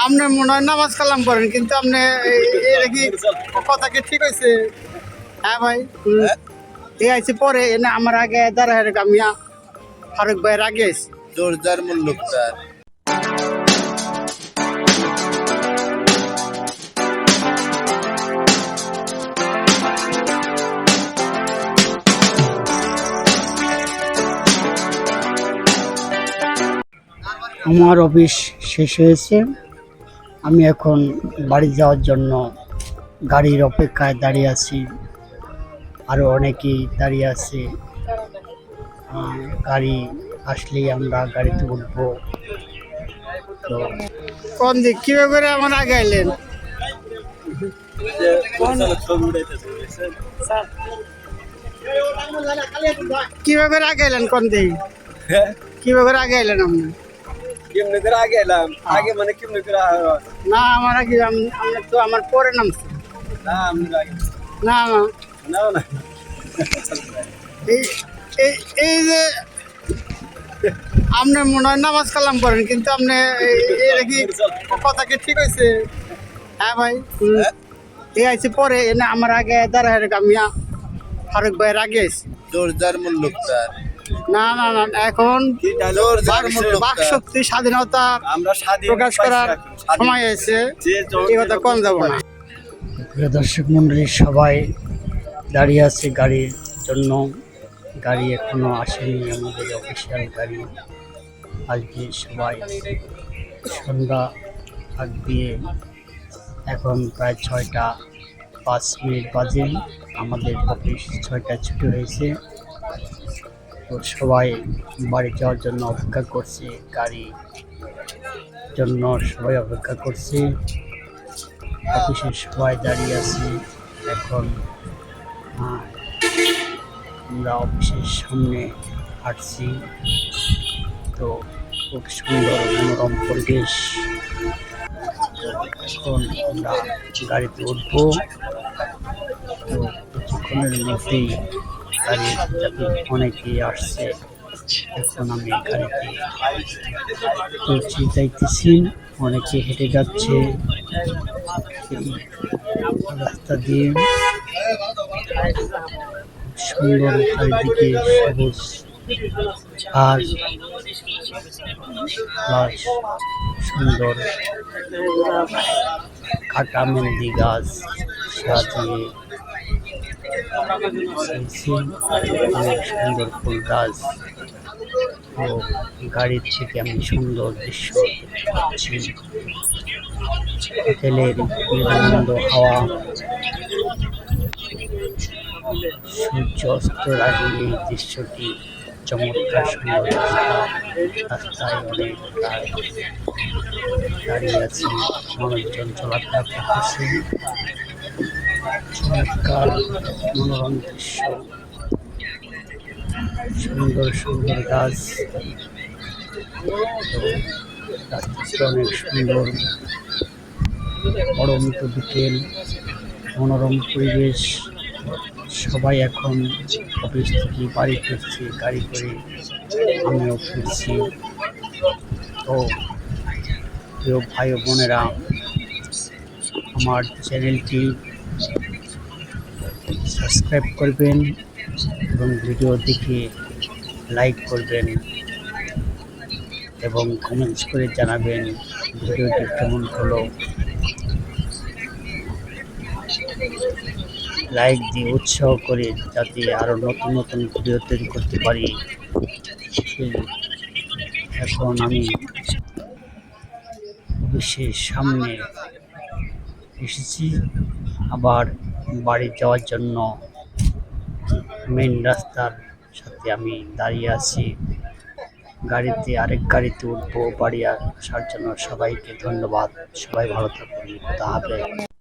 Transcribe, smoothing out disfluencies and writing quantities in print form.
আপনি মনে হয় নামাজ কালাম করেন, কিন্তু আপনি এটা কি কথা কি ঠিক হয়েছে? হ্যাঁ ভাই, এ আইছে পরে না আমার আগে দাঁড়া আমি ফারুক ভাইয়ের আগে আছি। জোরদার মুল্লুকদার আমার অফিস শেষ হয়েছে, আমি এখন বাড়ি যাওয়ার জন্য গাড়ির অপেক্ষায় দাঁড়িয়ে আছি। আরও অনেকেই দাঁড়িয়ে আছে, গাড়ি আসলেই আমরা গাড়িতে উঠবো। তো কোন দিক কিভাবে করে আমার আগে এলেন? কিভাবে করে আগে এলেন? কোন দিক কিভাবে করে আগে এলেন আপনি? কেমনে করে আগে এলাম? আগে মানে কেমনে করে? না আমার আগে আমরা তো আমার পরে নামছি। না আমি আগে না না না এই এই এই যে আপনি মনে হয় নামাজ কালাম করেন, কিন্তু আপনি এটা কি কথা কি ঠিক হয়েছে? হ্যাঁ ভাই, এ আইছে পরে না আমার আগে দাঁড়া আমি ফারুক ভাইয়ের আগে আছি। জোরদার মুল্লুকদার না না না, এখন জোরদার বাক শক্তি স্বাধীনতা আমরা স্বাধীন প্রকাশ করার সময় এসে এই কথা কম যাব না। প্রিয় দর্শক মন্ডলী, সবাই দাঁড়িয়ে আছে গাড়ির জন্য। গাড়ি এখনো আসেনি, আমাদের অফিসিয়াল গাড়ি আজকে। সবাই সন্ধ্যা আগ দিয়ে এখন প্রায় 6টা 5 মিনিট বাজে, আমাদের অফিস 6টায় ছুটি হয়েছে। তো সবাই বাড়ি যাওয়ার জন্য অপেক্ষা করছে, গাড়ি জন্য সবাই অপেক্ষা করছে। অফিসে সবাই দাঁড়িয়ে আছে। এখন আমরা অফিসের সামনে হাঁটছি। তো খুব সুন্দর মনোরম পরিবেশ। এখন আমরা গাড়িতে উঠবো। তো কিছুক্ষণের মধ্যেই গাড়ির যাতে অনেকেই আসছে। এখন আমি গাড়িতে চলছি, যাইতেছি, অনেকে হেঁটে যাচ্ছে রাস্তা দিয়ে। সুন্দর চারিদিকে সবুজ আর সুন্দর কাটা মেহেন্দি গাছ সাজিয়ে অনেক সুন্দর ফুল গাছ। ও গাড়ির থেকে আমি সুন্দর দৃশ্য দেখতে পাচ্ছি। হোটেলের নির্মল হাওয়া, সূর্য অস্তের আগে এই দৃশ্যটি চমৎকার সুন্দর। রাস্তায় অনেক দাঁড়িয়ে আছে, মানুষজন চলাফেরা করতেছে। চমৎকার মনোরম দৃশ্য, সুন্দর সুন্দর গাছ। রাস্তাটি অনেক সুন্দর, পরন্ত বিকেল, মনোরম পরিবেশ। সবাই এখন অফিস থেকে বাড়ি ফিরছে গাড়ি করে, আমিও ফিরছি। তো প্রিয় ভাই ও বোনেরা, আমার চ্যানেলটি সাবস্ক্রাইব করবেন এবং ভিডিও দেখে লাইক করবেন এবং কমেন্টস করে জানাবেন ভিডিওটি কেমন হলো। লাইক দিয়ে উৎসাহ করে যাতে আরও নতুন নতুন ভিডিও তৈরি করতে পারি। এখন আমি অফিসের সামনে এসেছি, আবার বাড়ি যাওয়ার জন্য মেন রাস্তার সাথে আমি দাঁড়িয়ে আছি। গাড়িতে আরেক গাড়িতে উঠবো বাড়ি আসার জন্য। সবাইকে ধন্যবাদ, সবাই ভালো থাকুন, খোদা হাফেজ।